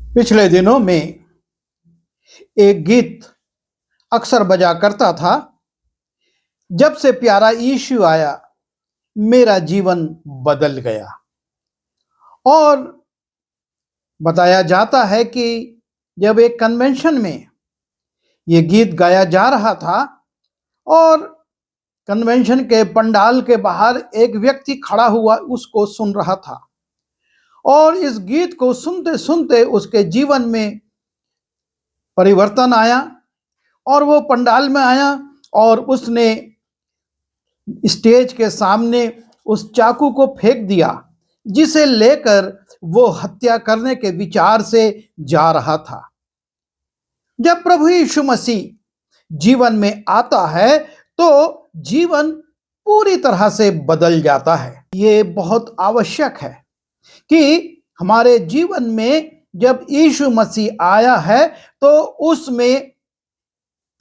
पिछले दिनों में एक गीत अक्सर बजा करता था, जब से प्यारा यीशु आया मेरा जीवन बदल गया। और बताया जाता है कि जब एक कन्वेंशन में ये गीत गाया जा रहा था और कन्वेंशन के पंडाल के बाहर एक व्यक्ति खड़ा हुआ उसको सुन रहा था, और इस गीत को सुनते सुनते उसके जीवन में परिवर्तन आया और वो पंडाल में आया और उसने स्टेज के सामने उस चाकू को फेंक दिया जिसे लेकर वो हत्या करने के विचार से जा रहा था। जब प्रभु यीशु मसीह जीवन में आता है तो जीवन पूरी तरह से बदल जाता है। ये बहुत आवश्यक है कि हमारे जीवन में जब यीशु मसीह आया है तो उसमें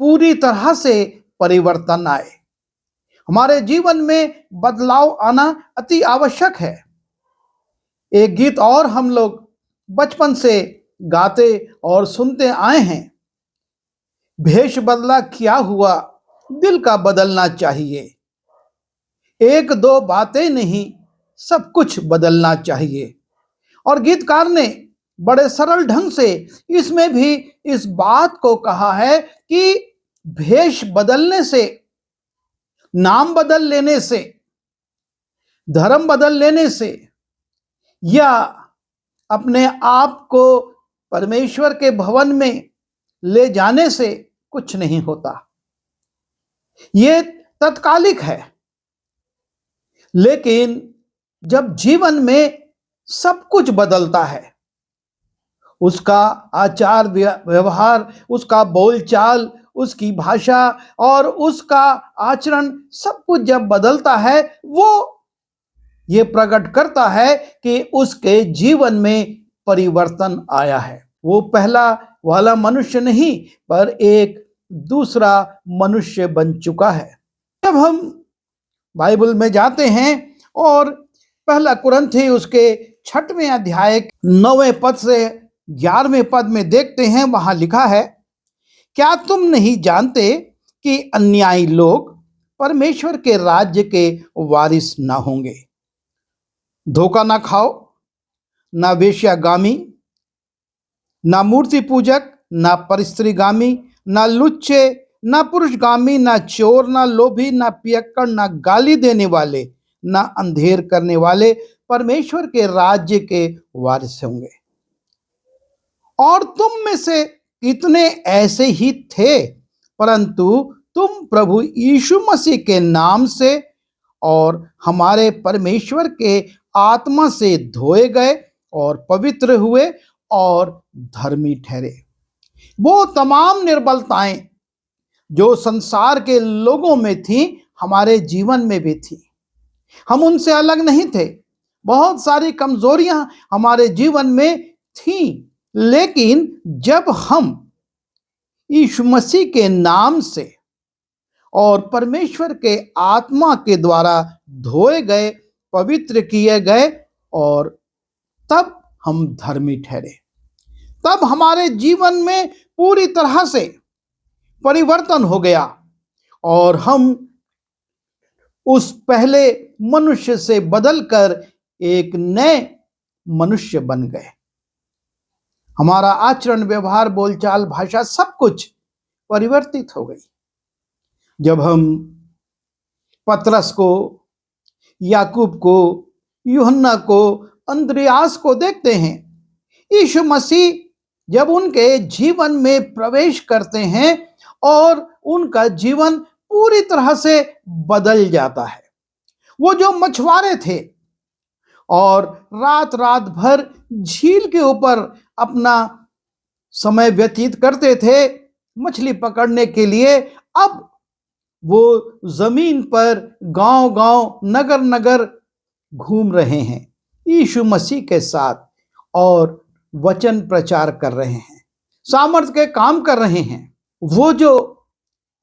पूरी तरह से परिवर्तन आए। हमारे जीवन में बदलाव आना अति आवश्यक है। एक गीत और हम लोग बचपन से गाते और सुनते आए हैं, भेष बदला क्या हुआ दिल का बदलना चाहिए, एक दो बातें नहीं सब कुछ बदलना चाहिए। और गीतकार ने बड़े सरल ढंग से इसमें भी इस बात को कहा है कि भेष बदलने से, नाम बदल लेने से, धर्म बदल लेने से या अपने आप को परमेश्वर के भवन में ले जाने से कुछ नहीं होता। ये तत्कालिक है, लेकिन जब जीवन में सब कुछ बदलता है, उसका आचार व्यवहार, उसका बोलचाल, उसकी भाषा और उसका आचरण, सब कुछ जब बदलता है, वो ये प्रकट करता है कि उसके जीवन में परिवर्तन आया है। वो पहला वाला मनुष्य नहीं पर एक दूसरा मनुष्य बन चुका है। जब हम बाइबल में जाते हैं और पहला कुरिन्थी उसके 6वें अध्याय 9वें पद से 11वें पद में देखते हैं, वहां लिखा है, क्या तुम नहीं जानते कि अन्यायी लोग परमेश्वर के राज्य के वारिस ना होंगे। धोखा ना खाओ, ना वेश्यागामी, ना मूर्ति पूजक, ना परस्त्रीगामी, ना लुच्चे, ना पुरुषगामी, ना चोर, ना लोभी, ना पियक्कड़, ना गाली देने वाले, ना अंधेर करने वाले परमेश्वर के राज्य के वारिस होंगे। और तुम में से कितने ऐसे ही थे, परंतु तुम प्रभु यीशु मसीह के नाम से और हमारे परमेश्वर के आत्मा से धोए गए और पवित्र हुए और धर्मी ठहरे। वो तमाम निर्बलताएं जो संसार के लोगों में थी, हमारे जीवन में भी थी। हम उनसे अलग नहीं थे, बहुत सारी कमजोरियां हमारे जीवन में थी, लेकिन जब हम यीशु मसीह के नाम से और परमेश्वर के आत्मा के द्वारा धोए गए, पवित्र किए गए, और तब हम धर्मी ठहरे, तब हमारे जीवन में पूरी तरह से परिवर्तन हो गया और हम उस पहले मनुष्य से बदलकर एक नए मनुष्य बन गए। हमारा आचरण, व्यवहार, बोलचाल, भाषा सब कुछ परिवर्तित हो गई। जब हम पतरस को, याकूब को, यूहन्ना को, अंद्रियास को देखते हैं, यीशु मसीह जब उनके जीवन में प्रवेश करते हैं और उनका जीवन पूरी तरह से बदल जाता है। वो जो मछुआरे थे और रात रात भर झील के ऊपर अपना समय व्यतीत करते थे मछली पकड़ने के लिए, अब वो जमीन पर गांव गांव, नगर नगर घूम रहे हैं यीशु मसीह के साथ और वचन प्रचार कर रहे हैं, सामर्थ के काम कर रहे हैं। वो जो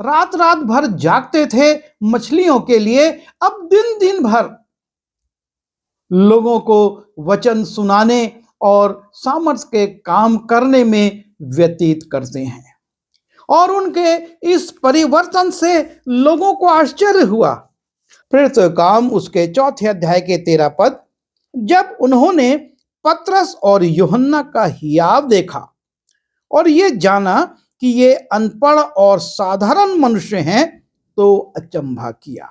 रात रात भर जागते थे मछलियों के लिए, अब दिन दिन भर लोगों को वचन सुनाने और सामर्थ्य के काम करने में व्यतीत करते हैं। और उनके इस परिवर्तन से लोगों को आश्चर्य हुआ। प्रेरितों के काम उसके 4 अध्याय के 13 पद, जब उन्होंने पतरस और यूहन्ना का हियाव देखा और ये जाना कि ये अनपढ़ और साधारण मनुष्य हैं, तो अचंभा किया।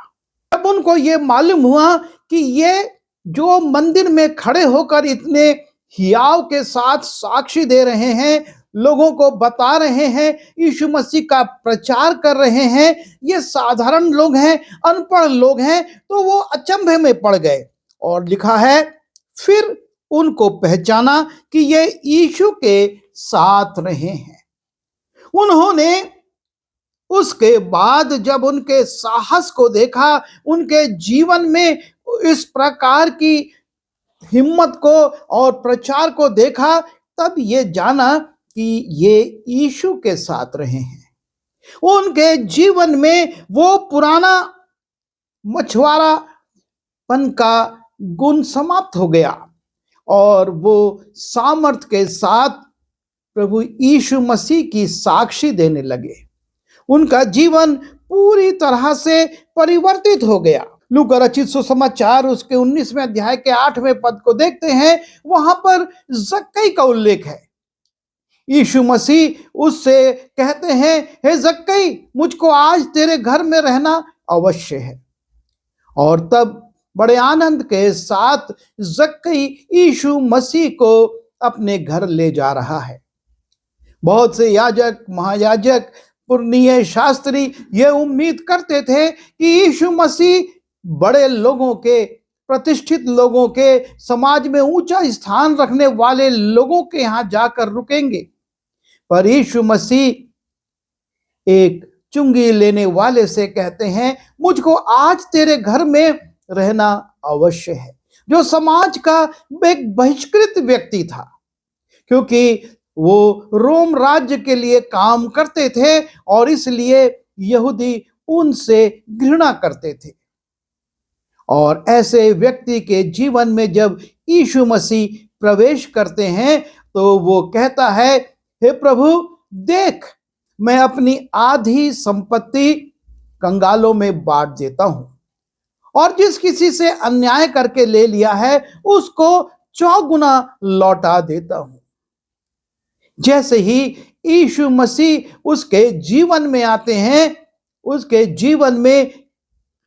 जब उनको ये मालूम हुआ कि ये जो मंदिर में खड़े होकर इतने हियाव के साथ साक्षी दे रहे हैं, लोगों को बता रहे हैं, यीशु मसीह का प्रचार कर रहे हैं, ये साधारण लोग हैं, अनपढ़ लोग हैं, तो वो अचंभे में पड़ गए। और लिखा है, फिर उनको पहचाना कि ये यीशु के साथ रहे हैं। उन्होंने उसके बाद जब उनके साहस को देखा, उनके जीवन में इस प्रकार की हिम्मत को और प्रचार को देखा, तब ये जाना कि ये यीशु के साथ रहे हैं। उनके जीवन में वो पुराना मछुआरापन का गुण समाप्त हो गया और वो सामर्थ के साथ प्रभु यीशु मसीह की साक्षी देने लगे। उनका जीवन पूरी तरह से परिवर्तित हो गया। लूका रचित सुसमाचार उसके 19वें अध्याय के 8वें पद को देखते हैं, वहां पर जक्कई का उल्लेख है। यीशु मसीह उससे कहते हैं, हे जक्कई, मुझको आज तेरे घर में रहना अवश्य है। और तब बड़े आनंद के साथ जक्कई यीशु मसीह को अपने घर ले जा रहा है। बहुत से याजक, महायाजक, पुरनीय शास्त्री ये उम्मीद करते थे कि यीशु मसीह बड़े लोगों के, प्रतिष्ठित लोगों के, समाज में ऊंचा स्थान रखने वाले लोगों के यहां जाकर रुकेंगे, पर यीशु मसीह एक चुंगी लेने वाले से कहते हैं, मुझको आज तेरे घर में रहना अवश्य है। जो समाज का एक बहिष्कृत व्यक्ति था, क्योंकि वो रोम राज्य के लिए काम करते थे और इसलिए यहूदी उनसे घृणा करते थे। और ऐसे व्यक्ति के जीवन में जब यीशु मसीह प्रवेश करते हैं, तो वो कहता है, हे प्रभु, देख, मैं अपनी आधी संपत्ति कंगालों में बांट देता हूं और जिस किसी से अन्याय करके ले लिया है उसको 4 गुना लौटा देता हूं। जैसे ही यीशु मसीह उसके जीवन में आते हैं, उसके जीवन में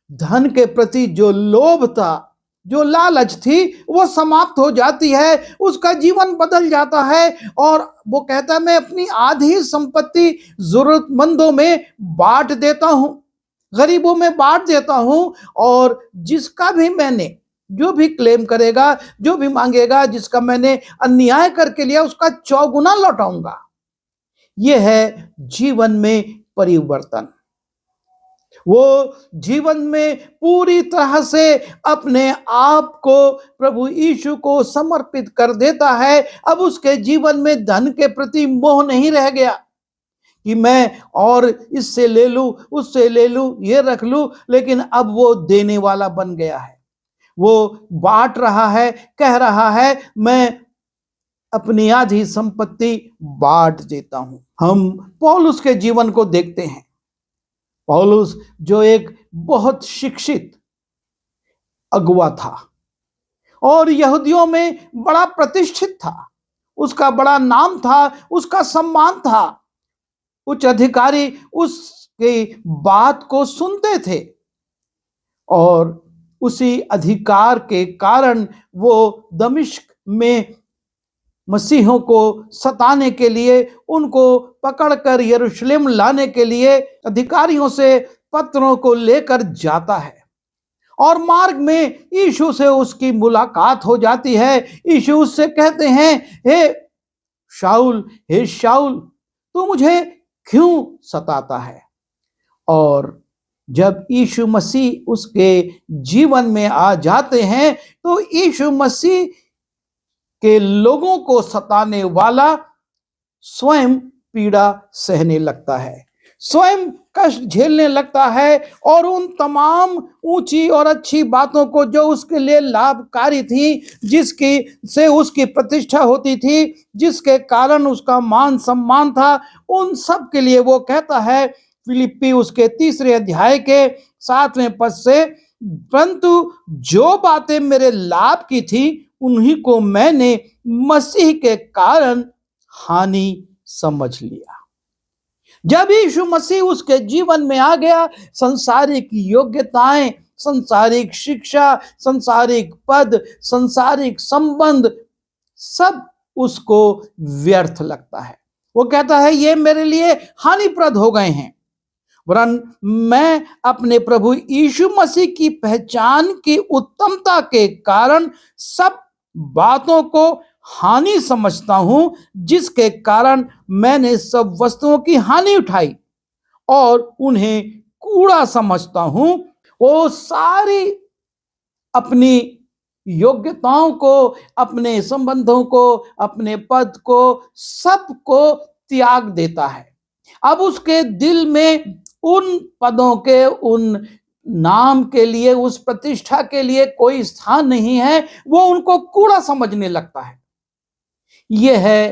धन के प्रति जो लोभ था, जो लालच थी, वो समाप्त हो जाती है। उसका जीवन बदल जाता है और वो कहता है, मैं अपनी आधी संपत्ति जरूरतमंदों में बांट देता हूं, गरीबों में बांट देता हूं, और जिसका भी मैंने, जो भी क्लेम करेगा, जो भी मांगेगा, जिसका मैंने अन्याय करके लिया, उसका 4 गुना लौटाऊंगा। यह है जीवन में परिवर्तन। वो जीवन में पूरी तरह से अपने आप को प्रभु यीशु को समर्पित कर देता है। अब उसके जीवन में धन के प्रति मोह नहीं रह गया कि मैं और इससे ले लूं, उससे ले लूं, ये रख लूं, लेकिन अब वो देने वाला बन गया है। वो बांट रहा है, कह रहा है, मैं अपनी आधी संपत्ति बांट देता हूं। हम पौलुस के जीवन को देखते हैं। पौलुस जो एक बहुत शिक्षित अगुवा था और यहूदियों में बड़ा प्रतिष्ठित था, उसका बड़ा नाम था, उसका सम्मान था, उच्च अधिकारी उसकी बात को सुनते थे और उसी अधिकार के कारण वो दमिश्क में मसीहों को सताने के लिए, उनको पकड़कर यरूशलेम लाने के लिए अधिकारियों से पत्रों को लेकर जाता है। और मार्ग में यीशु से उसकी मुलाकात हो जाती है। यीशु उससे कहते हैं, हे शाऊल, हे शाऊल, तू मुझे क्यों सताता है? और जब यीशु मसीह उसके जीवन में आ जाते हैं, तो यीशु मसीह के लोगों को सताने वाला स्वयं पीड़ा सहने लगता है। स्वयं कष्ट झेलने लगता है और उन तमाम ऊंची और अच्छी बातों को जो उसके लिए लाभकारी थी, जिसकी से उसकी प्रतिष्ठा होती थी, जिसके कारण उसका मान सम्मान था, उन सब के लिए वो कहता है फिलिप्पी उसके 3 अध्याय के 7वें पद से, परंतु जो बातें मेरे लाभ की थी उन्हीं को मैंने मसीह के कारण हानि समझ लिया। जब यीशु मसीह उसके जीवन में आ गया, संसारिक योग्यताएं, संसारिक शिक्षा, संसारिक पद, संसारिक संबंध सब उसको व्यर्थ लगता है। वो कहता है ये मेरे लिए हानिप्रद हो गए हैं, वरन मैं अपने प्रभु यीशु मसीह की पहचान की उत्तमता के कारण सब बातों को हानि समझता हूं, जिसके कारण मैंने सब वस्तुओं की हानि उठाई और उन्हें कूड़ा समझता हूं। वो सारी अपनी योग्यताओं को, अपने संबंधों को, अपने पद को, सबको त्याग देता है। अब उसके दिल में उन पदों के, उन नाम के लिए, उस प्रतिष्ठा के लिए कोई स्थान नहीं है। वो उनको कूड़ा समझने लगता है। यह है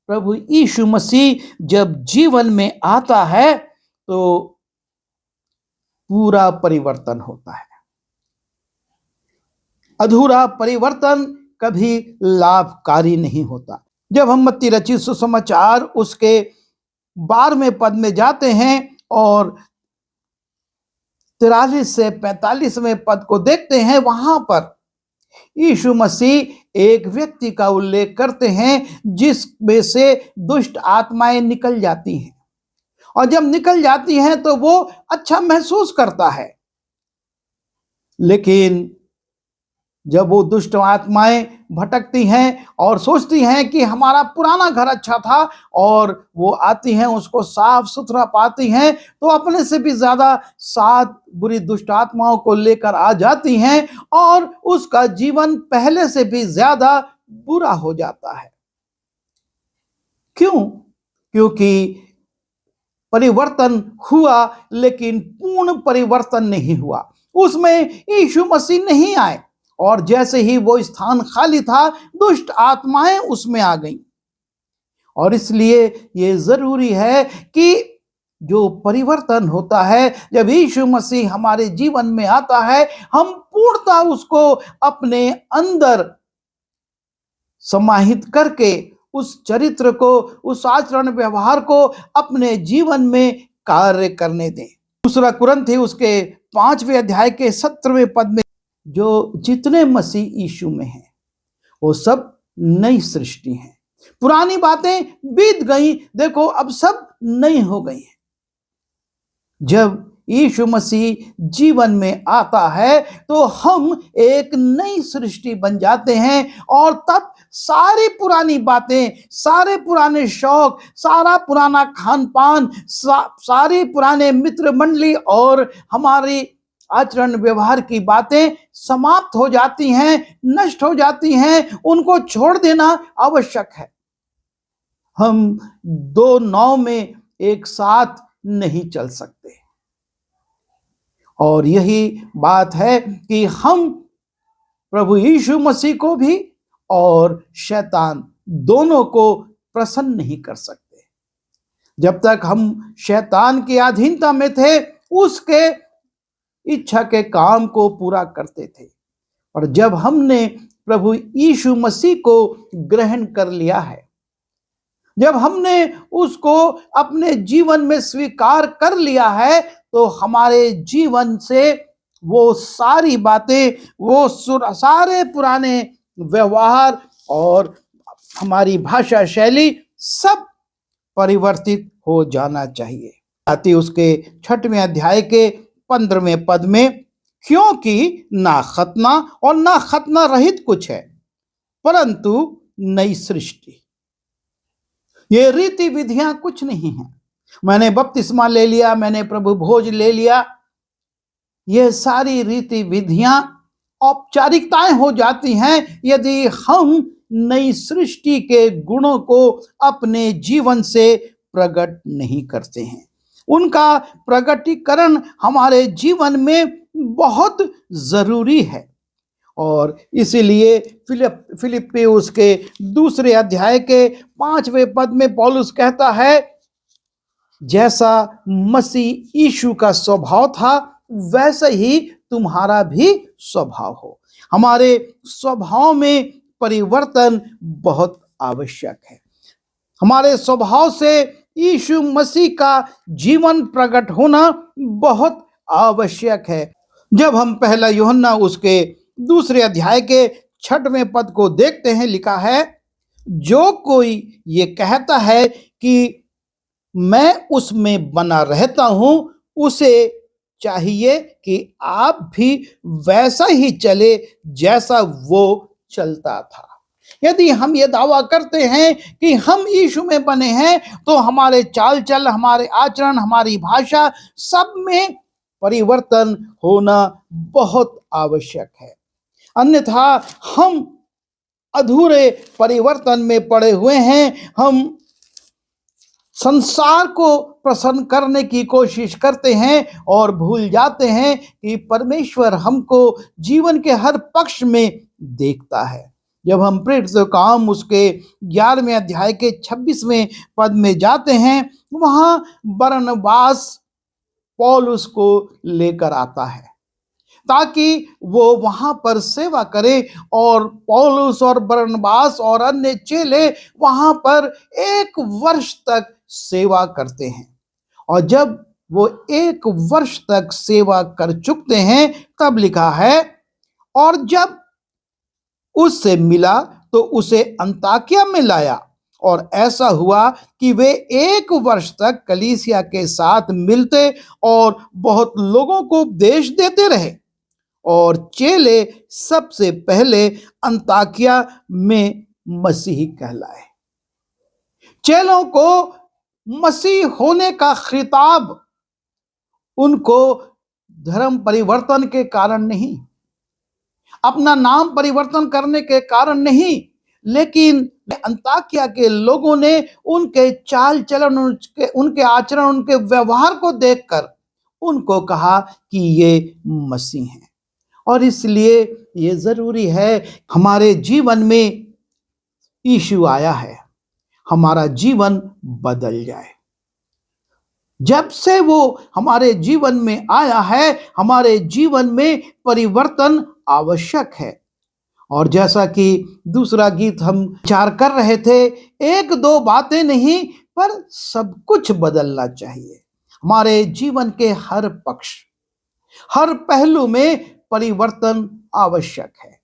प्रभु यीशु मसीह जब जीवन में आता है तो पूरा परिवर्तन होता है। अधूरा परिवर्तन कभी लाभकारी नहीं होता। जब हम मत्ती रचित सुसमाचार उसके 12वें पद में जाते हैं और 43 से 45वें पद को देखते हैं, वहां पर यीशु मसीह एक व्यक्ति का उल्लेख करते हैं जिसमें से दुष्ट आत्माएं निकल जाती हैं, और जब निकल जाती हैं तो वो अच्छा महसूस करता है। लेकिन जब वो दुष्ट आत्माएं भटकती हैं और सोचती हैं कि हमारा पुराना घर अच्छा था, और वो आती हैं, उसको साफ सुथरा पाती हैं, तो अपने से भी ज्यादा 7 बुरी दुष्ट आत्माओं को लेकर आ जाती हैं और उसका जीवन पहले से भी ज्यादा बुरा हो जाता है। क्यों? क्योंकि परिवर्तन हुआ लेकिन पूर्ण परिवर्तन नहीं हुआ। उसमें यीशु मसीह नहीं आए, और जैसे ही वो स्थान खाली था, दुष्ट आत्माएं उसमें आ गईं। और इसलिए ये जरूरी है कि जो परिवर्तन होता है, जब यीशु मसीह हमारे जीवन में आता है, हम पूर्णतः उसको अपने अंदर समाहित करके उस चरित्र को, उस आचरण व्यवहार को अपने जीवन में कार्य करने दें। दूसरा कुरिन्थी उसके 5वें अध्याय के 17वें पद में, जो जितने मसीह यीशु में हैं वो सब नई सृष्टि हैं, पुरानी बातें बीत गई, देखो अब सब नई हो गई हैं। जब यीशु मसीह जीवन में आता है तो हम एक नई सृष्टि बन जाते हैं, और तब सारी पुरानी बातें, सारे पुराने शौक, सारा पुराना खान पान, सारी पुराने मित्र मंडली और हमारी आचरण व्यवहार की बातें समाप्त हो जाती हैं, नष्ट हो जाती हैं। उनको छोड़ देना आवश्यक है। हम 2 नाव में एक साथ नहीं चल सकते, और यही बात है कि हम प्रभु यीशु मसीह को भी और शैतान दोनों को प्रसन्न नहीं कर सकते। जब तक हम शैतान की अधीनता में थे, उसके इच्छा के काम को पूरा करते थे, और जब हमने प्रभु यीशु मसीह को ग्रहण कर लिया है, जब हमने उसको अपने जीवन में स्वीकार कर लिया है, तो हमारे जीवन से वो सारी बातें, वो सारे पुराने व्यवहार और हमारी भाषा शैली सब परिवर्तित हो जाना चाहिए। आती उसके 6वें अध्याय के 15वें पद में, क्योंकि ना खतना और ना खतना रहित कुछ है, परंतु नई सृष्टि। ये रीति विधियां कुछ नहीं है। मैंने बपतिस्मा ले लिया, मैंने प्रभु भोज ले लिया, ये सारी रीति विधियां औपचारिकताएं हो जाती हैं यदि हम नई सृष्टि के गुणों को अपने जीवन से प्रकट नहीं करते हैं। उनका प्रकटीकरण हमारे जीवन में बहुत जरूरी है। और इसीलिए फिलिप्पियुस के दूसरे अध्याय के 5वें पद में पौलुस कहता है, जैसा मसीह यीशु का स्वभाव था वैसा ही तुम्हारा भी स्वभाव हो। हमारे स्वभाव में परिवर्तन बहुत आवश्यक है। हमारे स्वभाव से यीशु मसीह का जीवन प्रकट होना बहुत आवश्यक है। जब हम पहला यूहन्ना उसके दूसरे अध्याय के 6वें पद को देखते हैं, लिखा है, जो कोई ये कहता है कि मैं उसमें बना रहता हूं, उसे चाहिए कि आप भी वैसा ही चले जैसा वो चलता था। यदि हम ये दावा करते हैं कि हम यीशु में बने हैं, तो हमारे चाल चल, हमारे आचरण, हमारी भाषा, सब में परिवर्तन होना बहुत आवश्यक है। अन्यथा हम अधूरे परिवर्तन में पड़े हुए हैं। हम संसार को प्रसन्न करने की कोशिश करते हैं और भूल जाते हैं कि परमेश्वर हमको जीवन के हर पक्ष में देखता है। जब हम प्रेरितों का काम उसके 11वें अध्याय के 26वें पद में जाते हैं, वहां बरनबास पौलुस को लेकर आता है ताकि वो वहां पर सेवा करे। और पौलुस और बरनबास और अन्य चेले वहां पर 1 वर्ष तक सेवा करते हैं। और जब वो 1 वर्ष तक सेवा कर चुकते हैं, तब लिखा है, और जब उससे मिला तो उसे अंताकिया में लाया। और ऐसा हुआ कि वे 1 वर्ष तक कलीसिया के साथ मिलते और बहुत लोगों को उपदेश देते रहे। और चेले सबसे पहले अंताकिया में मसीही कहलाए। चेलों को मसीह होने का खिताब उनको धर्म परिवर्तन के कारण नहीं, अपना नाम परिवर्तन करने के कारण नहीं, लेकिन अंताकिया के लोगों ने उनके चाल चलन, उनके आचरण, उनके व्यवहार को देखकर उनको कहा कि ये मसीह हैं। और इसलिए ये जरूरी है, हमारे जीवन में यीशु आया है, हमारा जीवन बदल जाए। जब से वो हमारे जीवन में आया है, हमारे जीवन में परिवर्तन आवश्यक है। और जैसा कि दूसरा गीत हम विचार कर रहे थे, 1-2 बातें नहीं पर सब कुछ बदलना चाहिए। हमारे जीवन के हर पक्ष, हर पहलू में परिवर्तन आवश्यक है,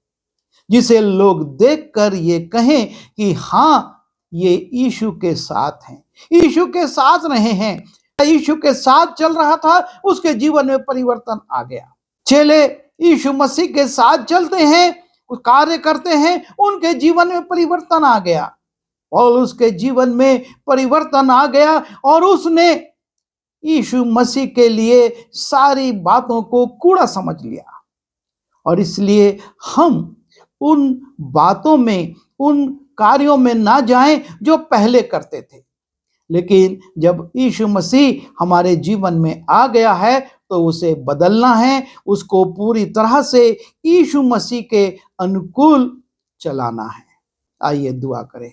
जिसे लोग देखकर ये कहें कि हाँ, ये यीशु के साथ हैं, यीशु के साथ रहे हैं, यीशु के साथ चल रहा था, उसके जीवन में परिवर्तन आ गया। चेले यीशु मसीह के साथ चलते हैं, कार्य करते हैं, उनके जीवन में परिवर्तन आ गया और उसके जीवन में परिवर्तन आ गया और उसने यीशु मसीह के लिए सारी बातों को कूड़ा समझ लिया। और इसलिए हम उन बातों में, उन कार्यों में ना जाएं जो पहले करते थे। लेकिन जब यीशु मसीह हमारे जीवन में आ गया है, तो उसे बदलना है, उसको पूरी तरह से यीशु मसीह के अनुकूल चलाना है। आइए दुआ करें।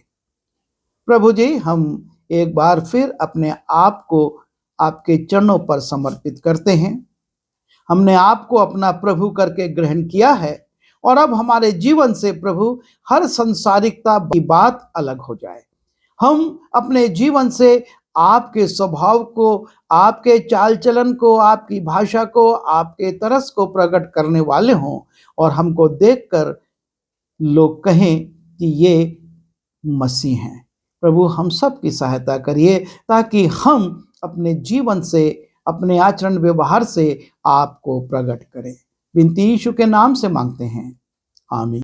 प्रभु जी, हम एक बार फिर अपने आप को आपके चरणों पर समर्पित करते हैं। हमने आपको अपना प्रभु करके ग्रहण किया है और अब हमारे जीवन से प्रभु हर संसारिकता की बात अलग हो जाए। हम अपने जीवन से आपके स्वभाव को, आपके चाल चलन को, आपकी भाषा को, आपके तरस को प्रकट करने वाले हों और हमको देखकर लोग कहें कि ये मसीह हैं। प्रभु, हम सब की सहायता करिए ताकि हम अपने जीवन से, अपने आचरण व्यवहार से आपको प्रकट करें। विनती यीशु के नाम से मांगते हैं, आमीन।